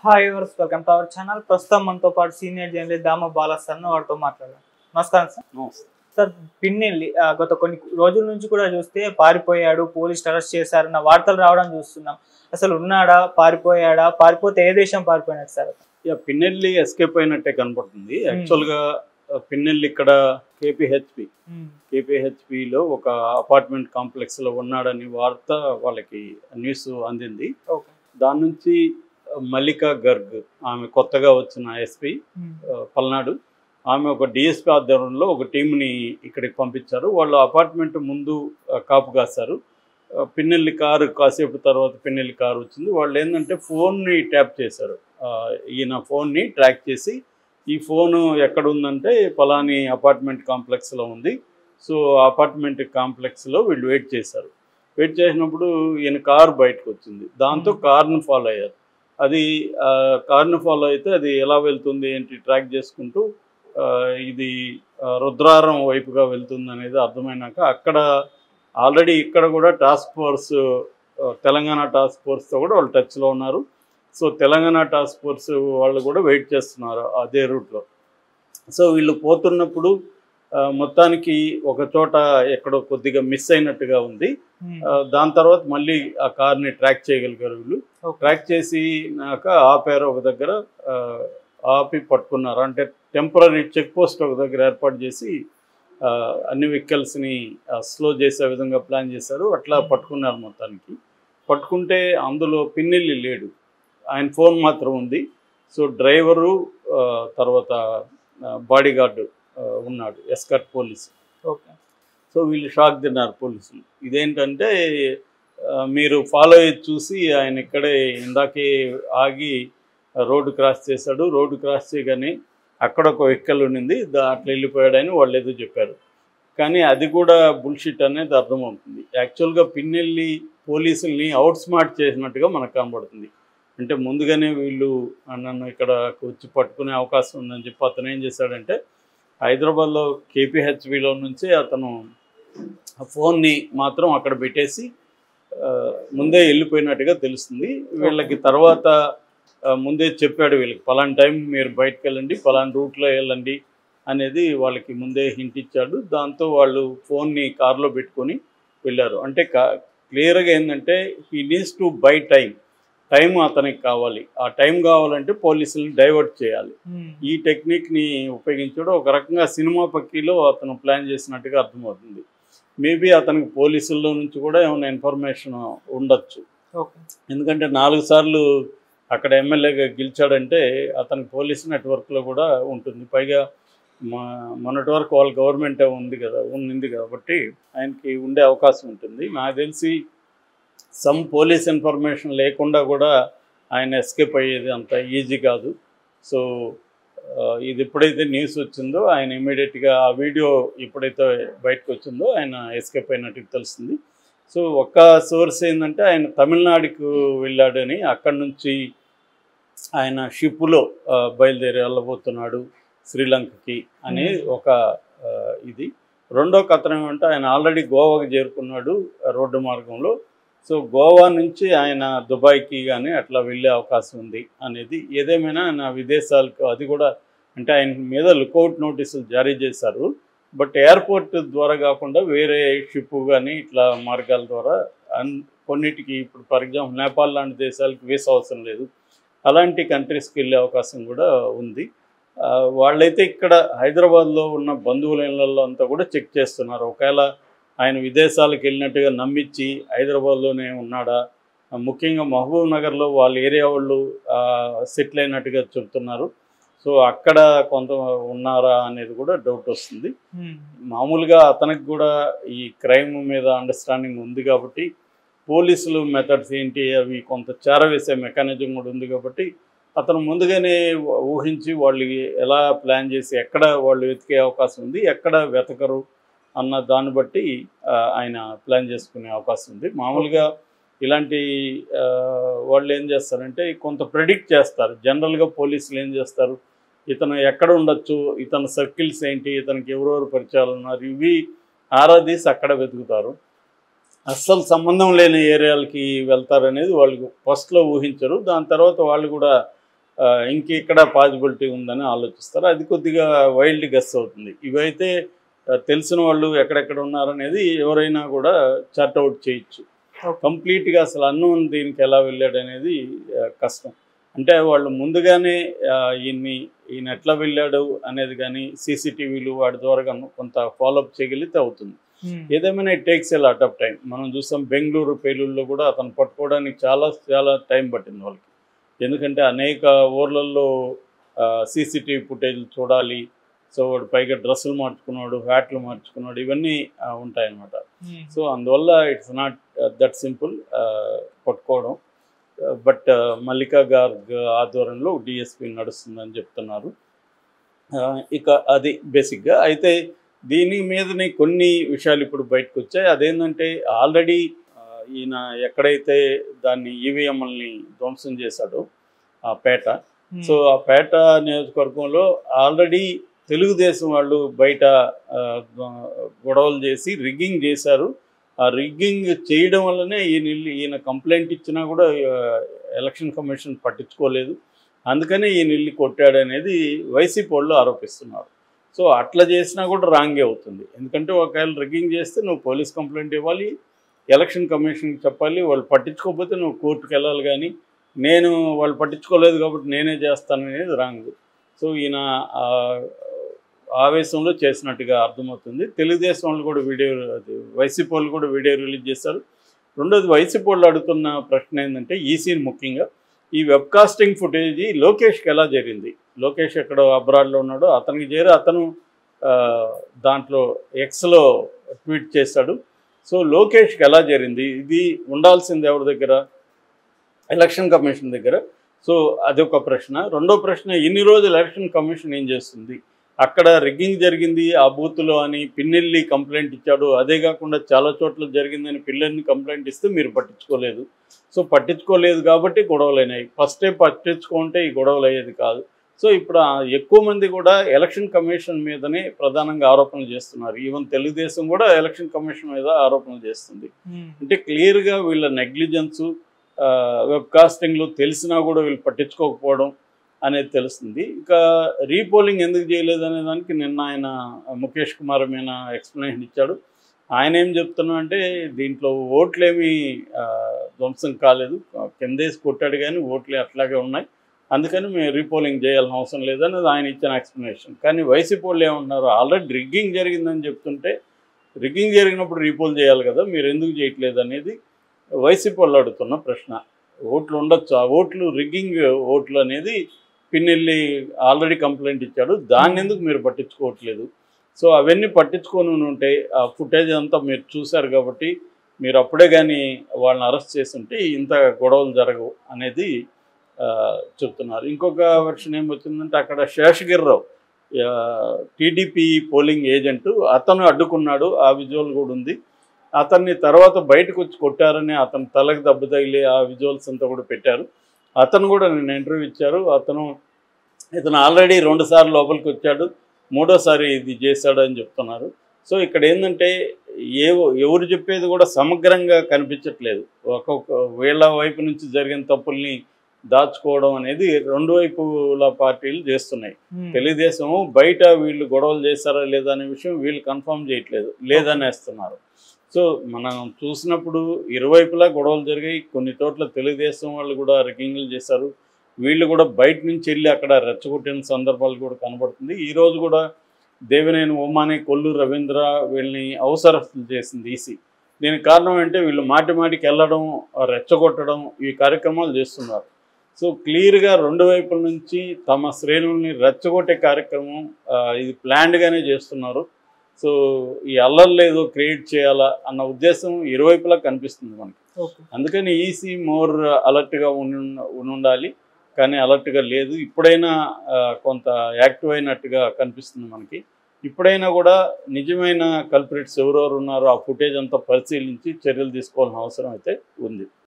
Hi viewers welcome to our channel. ప్రస్తుతం మనతో పాటు సీనియర్ జర్నలిస్ట్ దామ బాలా సార్ వారితో మాట్లాడారు. నమస్కారం సార్. సార్ పిన్నెల్లి గత కొన్ని రోజుల నుంచి కూడా చూస్తే పారిపోయాడు, పోలీసులు అరెస్ట్ చేశారన్న వార్తలు రావడం చూస్తున్నాం. అసలు ఉన్నాడా, పారిపోయాడా, పారిపోతే ఏ దేశం పారిపోయినట్టు సార్? పిన్నెల్లి ఎస్కేప్ అయినట్టే కనపడుతుంది. యాక్చువల్గా పిన్నెల్లి ఇక్కడ కేపీహెచ్పిలో ఒక అపార్ట్మెంట్ కాంప్లెక్స్ లో ఉన్నాడని వార్త వాళ్ళకి న్యూస్ అందింది. దాని నుంచి మల్లికా గర్గ్, ఆమె కొత్తగా వచ్చిన ఎస్పీ పల్నాడు, ఆమె ఒక డిఎస్పీ ఆధ్వర్యంలో ఒక టీంని ఇక్కడికి పంపించారు. వాళ్ళు అపార్ట్మెంట్ ముందు కాపు కాశారు. పిన్నెల్లి కారు కాసేపు తర్వాత పిన్నెల్లి కారు వచ్చింది. వాళ్ళు ఏంటంటే ఫోన్ని ట్యాప్ చేశారు. ఈయన ఫోన్ని ట్రాక్ చేసి ఈ ఫోను ఎక్కడ ఉందంటే పలాని అపార్ట్మెంట్ కాంప్లెక్స్లో ఉంది. సో అపార్ట్మెంట్ కాంప్లెక్స్లో వీళ్ళు వెయిట్ చేశారు. వెయిట్ చేసినప్పుడు ఈయన కారు బయటకు వచ్చింది. దాంతో కార్ను ఫాలో అయ్యారు. అది కార్ను ఫాలో అయితే అది ఎలా వెళ్తుంది ఏంటి ట్రాక్ చేసుకుంటూ ఇది రుద్రారం వైపుగా వెళ్తుంది అనేది అర్థమైనాక అక్కడ ఆల్రెడీ ఇక్కడ కూడా టాస్క్ ఫోర్స్, తెలంగాణ టాస్క్ ఫోర్స్తో కూడా వాళ్ళు టచ్లో ఉన్నారు. సో తెలంగాణ టాస్క్ ఫోర్స్ వాళ్ళు కూడా వెయిట్ చేస్తున్నారు అదే రూట్లో. సో వీళ్ళు పోతున్నప్పుడు మొత్తానికి ఒక చోట ఎక్కడో కొద్దిగా మిస్ అయినట్టుగా ఉంది. దాని తర్వాత మళ్ళీ ఆ కార్ని ట్రాక్ చేయగలిగారు. వీళ్ళు ట్రాక్ చేసినాక ఆపారు, ఒక దగ్గర ఆపి పట్టుకున్నారు. అంటే టెంపరీ చెక్ పోస్ట్ ఒక దగ్గర ఏర్పాటు చేసి అన్ని వెహికల్స్ని స్లో చేసే విధంగా ప్లాన్ చేశారు. అట్లా పట్టుకున్నారు. మొత్తానికి పట్టుకుంటే అందులో పిన్నెల్లి లేడు, ఆయన ఫోన్ మాత్రం ఉంది. సో డ్రైవరు తర్వాత బాడీ గార్డు ఉన్నాడు, ఎస్కార్ట్ పోలీసు. ఓకే. సో వీళ్ళు షాక్ తిన్నారు పోలీసులు. ఇదేంటంటే మీరు ఫాలో అయ్యి చూసి ఆయన ఇక్కడే ఇందాకే ఆగి రోడ్డు క్రాస్ చేశాడు, రోడ్డు క్రాస్ చేయగానే అక్కడ ఒక వెహికల్ ఉండింది, అట్లా వెళ్ళిపోయాడని వాళ్ళు ఏదో చెప్పారు. కానీ అది కూడా బుల్షిట్ అనేది అర్థమవుతుంది. యాక్చువల్గా పిన్నెల్లి పోలీసుల్ని అవుట్ స్మార్ట్ చేసినట్టుగా మనకు కనబడుతుంది. అంటే ముందుగానే వీళ్ళు నన్ను ఇక్కడ వచ్చి పట్టుకునే అవకాశం ఉందని చెప్పి అతను ఏం చేశాడంటే హైదరాబాద్లో కేపీహెచ్బిలో నుంచి అతను ఫోన్ని మాత్రం అక్కడ పెట్టేసి ముందే వెళ్ళిపోయినట్టుగా తెలుస్తుంది. వీళ్ళకి తర్వాత ముందే చెప్పాడు, వీళ్ళకి పలానా టైం మీరు బయటకు వెళ్ళండి, పలానా రూట్లో వెళ్ళండి అనేది వాళ్ళకి ముందే హింట్ ఇచ్చాడు. దాంతో వాళ్ళు ఫోన్ని కార్లో పెట్టుకొని వెళ్ళారు. అంటే క్లియర్గా ఏంటంటే he needs to buy time అతనికి కావాలి. ఆ టైం కావాలంటే పోలీసులను డైవర్ట్ చేయాలి. ఈ టెక్నిక్ని ఉపయోగించడం ఒక రకంగా సినిమా పక్కీలో అతను ప్లాన్ చేసినట్టుగా అర్థమవుతుంది. మేబీ అతనికి పోలీసుల్లో నుంచి కూడా ఏమైనా ఇన్ఫర్మేషన్ ఉండొచ్చు. ఎందుకంటే 4 సార్లు అక్కడ ఎమ్మెల్యేగా గెలిచాడంటే అతనికి పోలీసు నెట్వర్క్లో కూడా ఉంటుంది. పైగా మొన్నటి వరకు వాళ్ళ గవర్నమెంటే ఉంది కాబట్టి ఆయనకి ఉండే అవకాశం ఉంటుంది. నాకు తెలిసి సమ్ పోలీస్ ఇన్ఫర్మేషన్ లేకుండా కూడా ఆయన ఎస్కేప్ అయ్యేది అంత ఈజీ కాదు. సో ఇది ఎప్పుడైతే న్యూస్ వచ్చిందో ఆయన ఇమీడియట్గా ఆ వీడియో ఎప్పుడైతే బయటకు వచ్చిందో ఆయన ఎస్కేప్ అయినట్టు తెలుస్తుంది. సో ఒక్క సోర్స్ ఏంటంటే ఆయన తమిళనాడుకు వెళ్ళాడని, అక్కడి నుంచి ఆయన షిప్లో బయలుదేరి వెళ్ళబోతున్నాడు శ్రీలంకకి అని ఒక ఇది. రెండో కథనం ఏమంటే ఆయన ఆల్రెడీ గోవాకి చేరుకున్నాడు రోడ్డు మార్గంలో. సో గోవా నుంచి ఆయన దుబాయ్కి కానీ అట్లా వెళ్ళే అవకాశం ఉంది అనేది. ఏదేమైనా ఆయన విదేశాలకు, అది కూడా అంటే ఆయన మీద లుకౌట్ నోటీసులు జారీ చేశారు. బట్ ఎయిర్పోర్ట్ ద్వారా కాకుండా వేరే షిప్ కానీ ఇట్లా మార్గాల ద్వారా కొన్నిటికి, ఇప్పుడు ఫర్ ఎగ్జాంపుల్ నేపాల్ లాంటి దేశాలకు వీసా అవసరం లేదు, అలాంటి కంట్రీస్కి వెళ్ళే అవకాశం కూడా ఉంది. వాళ్ళైతే ఇక్కడ హైదరాబాద్లో ఉన్న బంధువుల ఇళ్లలో అంతా కూడా చెక్ చేస్తున్నారు. ఒకవేళ ఆయన విదేశాలకు వెళ్ళినట్టుగా నమ్మించి హైదరాబాద్లోనే ఉన్నాడా, ముఖ్యంగా మహబూబ్ నగర్లో వాళ్ళ ఏరియా వాళ్ళు సెటిల్ అయినట్టుగా చెప్తున్నారు. సో అక్కడ కొంత ఉన్నారా అనేది కూడా డౌట్ వస్తుంది. మామూలుగా అతనికి కూడా ఈ క్రైమ్ మీద అండర్స్టాండింగ్ ఉంది కాబట్టి పోలీసులు మెథడ్స్ ఏంటి అవి కొంత చేరవేసే మెకానిజం కూడా ఉంది కాబట్టి అతను ముందుగానే ఊహించి వాళ్ళు ఎలా ప్లాన్ చేసి ఎక్కడ వాళ్ళు వెతికే అవకాశం ఉంది, ఎక్కడ వెతకరు అన్న దాన్ని బట్టి ఆయన ప్లాన్ చేసుకునే అవకాశం ఉంది. మామూలుగా ఇలాంటి వాళ్ళు ఏం చేస్తారంటే కొంత ప్రెడిక్ట్ చేస్తారు. జనరల్గా పోలీసులు ఏం చేస్తారు, ఇతను ఎక్కడ ఉండొచ్చు, ఇతని సర్కిల్స్ ఏంటి, ఇతనికి ఎవరెవరు పరిచయాలు ఉన్నారు, ఇవి ఆరాధీసి అక్కడ వెతుకుతారు. అస్సలు సంబంధం లేని ఏరియాలకి వెళ్తారనేది వాళ్ళు ఫస్ట్లో ఊహించరు. దాని తర్వాత వాళ్ళు కూడా ఇంకెక్కడ పాసిబిలిటీ ఉందని ఆలోచిస్తారు. అది కొద్దిగా వైల్డ్ గెస్ అవుతుంది. ఇవైతే తెలిసిన వాళ్ళు ఎక్కడెక్కడ ఉన్నారనేది ఎవరైనా కూడా చార్ట్అవుట్ చేయొచ్చు. కంప్లీట్గా అసలు అన్నోన్ దీనికి ఎలా వెళ్ళాడు అనేది కష్టం. అంటే వాళ్ళు ముందుగానే ఈయన ఎట్లా వెళ్ళాడు అనేది కానీ సీసీటీవీలు వాటి ద్వారా కొంత ఫాలోఅప్ చేయగలిగితే అవుతుంది. ఏదేమైనా it takes a lot of time. మనం చూసాం బెంగళూరు పేలుల్లో కూడా అతను పట్టుకోవడానికి చాలా టైం పట్టింది వాళ్ళకి. ఎందుకంటే అనేక ఊర్లలో సీసీటీవీ ఫుటేజ్లు చూడాలి. సో వాడు పైగా డ్రెస్సులు మార్చుకున్నాడు, హ్యాట్లు మార్చుకున్నాడు, ఇవన్నీ ఉంటాయన్నమాట. సో అందువల్ల ఇట్స్ నాట్ దట్ సింపుల్ పట్టుకోవడం. బట్ మల్లికా గార్గ్ ఆధ్వర్యంలో డిఎస్పీ నడుస్తుందని చెప్తున్నారు. ఇక అది బేసిక్గా. అయితే దీని మీదనే కొన్ని విషయాలు ఇప్పుడు బయటకు వచ్చాయి. అదేంటంటే ఆల్రెడీ ఈయన ఎక్కడైతే దాన్ని ఈవీఎంలని ధ్వంసం చేశాడో ఆ పేట, సో ఆ పేట నియోజకవర్గంలో ఆల్రెడీ తెలుగుదేశం వాళ్ళు బయట గొడవలు చేసి రిగ్గింగ్ చేశారు. ఆ రిగ్గింగ్ చేయడం వల్లనే ఈయన కంప్లైంట్ ఇచ్చినా కూడా ఎలక్షన్ కమిషన్ పట్టించుకోలేదు. అందుకనే ఈయన ఇల్లు కొట్టాడు అనేది వైసీపీ వాళ్ళు ఆరోపిస్తున్నారు. సో అట్లా చేసినా కూడా రాంగే అవుతుంది. ఎందుకంటే ఒకవేళ రిగ్గింగ్ చేస్తే నువ్వు పోలీస్ కంప్లైంట్ ఇవ్వాలి, ఎలక్షన్ కమిషన్కి చెప్పాలి. వాళ్ళు పట్టించుకోకపోతే నువ్వు కోర్టుకు వెళ్ళాలి. కానీ వాళ్ళు పట్టించుకోలేదు కాబట్టి నేనే చేస్తాననేది రాంగ్. సో ఈయన ఆవేశంలో చేసినట్టుగా అర్థమవుతుంది. తెలుగుదేశం వాళ్ళు కూడా వైసీపీ వాళ్ళు కూడా వీడియో రిలీజ్ చేశారు. రెండోది వైసీపీ వాళ్ళు అడుగుతున్న ప్రశ్న ఏంటంటే ఈసీని ముఖ్యంగా ఈ వెబ్కాస్టింగ్ ఫుటేజ్ లోకేష్కి ఎలా జరిగింది? లోకేష్ ఎక్కడో అబ్రాడ్లో ఉన్నాడో అతనికి చేరి అతను దాంట్లో ఎక్స్లో ట్వీట్ చేశాడు. సో లోకేష్కి ఎలా జరిగింది? ఇది ఉండాల్సింది ఎవరి దగ్గర? ఎలక్షన్ కమిషన్ దగ్గర. సో అదొక ప్రశ్న. రెండో ప్రశ్న, ఇన్ని రోజులు ఎలక్షన్ కమిషన్ ఏం చేస్తుంది? అక్కడ రిగ్గింగ్ జరిగింది ఆ బూత్లో అని పిన్నెల్లి కంప్లైంట్ ఇచ్చాడు. అదే కాకుండా చాలా చోట్ల జరిగిందని పిల్లల్ని కంప్లైంట్ ఇస్తే మీరు పట్టించుకోలేదు. సో పట్టించుకోలేదు కాబట్టి గొడవలు అయినాయి. ఫస్టే పట్టించుకుంటే ఈ గొడవలు అయ్యేది కాదు. సో ఇప్పుడు ఎక్కువ మంది కూడా ఎలక్షన్ కమిషన్ మీదనే ప్రధానంగా ఆరోపణలు చేస్తున్నారు. ఈవెన్ తెలుగుదేశం కూడా ఎలక్షన్ కమిషన్ మీద ఆరోపణలు చేస్తుంది. అంటే క్లియర్గా వీళ్ళ నెగ్లిజెన్సు వెబ్కాస్టింగ్లో తెలిసినా కూడా వీళ్ళు పట్టించుకోకపోవడం అనేది తెలుస్తుంది. ఇక రీపోలింగ్ ఎందుకు చేయలేదు అనే దానికి నిన్న ఆయన ముఖేష్ కుమార్ మీద ఎక్స్ప్లెనేషన్ ఇచ్చాడు. ఆయన ఏం చెప్తున్నా అంటే దీంట్లో ఓట్లేమీ ధ్వంసం కాలేదు, కిందేసి కొట్టాడు కానీ ఓట్లే అట్లాగే ఉన్నాయి, అందుకని మేము రీపోలింగ్ చేయాల్సిన అవసరం లేదనేది ఆయన ఇచ్చిన ఎక్స్ప్లెనేషన్. కానీ వైసీపీ వాళ్ళు ఏమంటున్నారు, ఆల్రెడీ రిగ్గింగ్ జరిగిందని చెప్తుంటే రిగ్గింగ్ జరిగినప్పుడు రీపోల్ చేయాలి కదా, మీరు ఎందుకు చేయట్లేదు అనేది వైసీపీ వాళ్ళు అడుగుతున్న ప్రశ్న. ఓట్లు ఉండొచ్చు, ఆ ఓట్లు రిగ్గింగ్ ఓట్లు అనేది పిన్నెల్లి ఆల్రెడీ కంప్లైంట్ ఇచ్చాడు, దాన్ని ఎందుకు మీరు పట్టించుకోవట్లేదు? సో అవన్నీ పట్టించుకొని ఉంటే ఆ ఫుటేజ్ అంతా మీరు చూశారు కాబట్టి మీరు అప్పుడే కానీ వాళ్ళని అరెస్ట్ చేస్తుంటే ఇంత గొడవలు జరగవు అనేది చెప్తున్నారు. ఇంకొక వెర్షన్ ఏమొచ్చిందంటే అక్కడ శేషగిరిరావు టీడీపీ పోలింగ్ ఏజెంటు, అతను అడ్డుకున్నాడు, ఆ విజువల్ కూడా ఉంది. అతన్ని తర్వాత బయటకు వచ్చి కొట్టారని అతను తలకు దెబ్బ తగిలి ఆ విజువల్స్ అంతా కూడా పెట్టారు. అతను కూడా నేను ఇంటర్వ్యూ ఇచ్చారు. ఇతను ఆల్రెడీ 2 సార్లు లోపలికి వచ్చాడు, 3వ సారి ఇది చేశాడు అని చెప్తున్నారు. సో ఇక్కడ ఏంటంటే ఎవరు చెప్పేది కూడా సమగ్రంగా కనిపించట్లేదు. వీళ్ళ వైపు నుంచి జరిగిన తప్పుల్ని దాచుకోవడం అనేది రెండు వైపుల పార్టీలు చేస్తున్నాయి. తెలుగుదేశం బయట వీళ్ళు గొడవలు చేస్తారా లేదా అనే విషయం వీళ్ళు కన్ఫర్మ్ చేయట్లేదు, లేదనేస్తున్నారు. సో మనం చూసినప్పుడు ఇరువైపులా గొడవలు జరిగాయి. కొన్ని చోట్ల తెలుగుదేశం వాళ్ళు కూడా రిగ్గింగ్లు చేశారు, వీళ్ళు కూడా బయట నుంచి వెళ్ళి అక్కడ రెచ్చగొట్టిన సందర్భాలు కూడా కనబడుతుంది. ఈరోజు కూడా దేవినేని ఉమాని, కొల్లు రవీంద్ర వీళ్ళని అవసరస్తులు చేసింది ఈసీ. దీనికి కారణం అంటే వీళ్ళు మాటికి వెళ్ళడం, రెచ్చగొట్టడం, ఈ కార్యక్రమాలు చేస్తున్నారు. సో క్లియర్గా రెండు వైపుల నుంచి తమ శ్రేణుల్ని రెచ్చగొట్టే కార్యక్రమం ఇది ప్లాన్డ్గానే చేస్తున్నారు. సో ఈ అల్లర్లు ఏదో క్రియేట్ చేయాలా అన్న ఉద్దేశం ఇరువైపులా కనిపిస్తుంది మనకి. అందుకని ఈసీ మోర్ అలర్ట్గా ఉండాలి, కానీ అలర్ట్గా లేదు. ఇప్పుడైనా కొంత యాక్టివ్ అయినట్టుగా కనిపిస్తుంది మనకి. ఇప్పుడైనా కూడా నిజమైన కల్ప్రిట్స్ ఎవరెవరు ఉన్నారో ఆ ఫుటేజ్ అంతా పరిశీలించి చర్యలు తీసుకోవాల్సిన అవసరం అయితే ఉంది.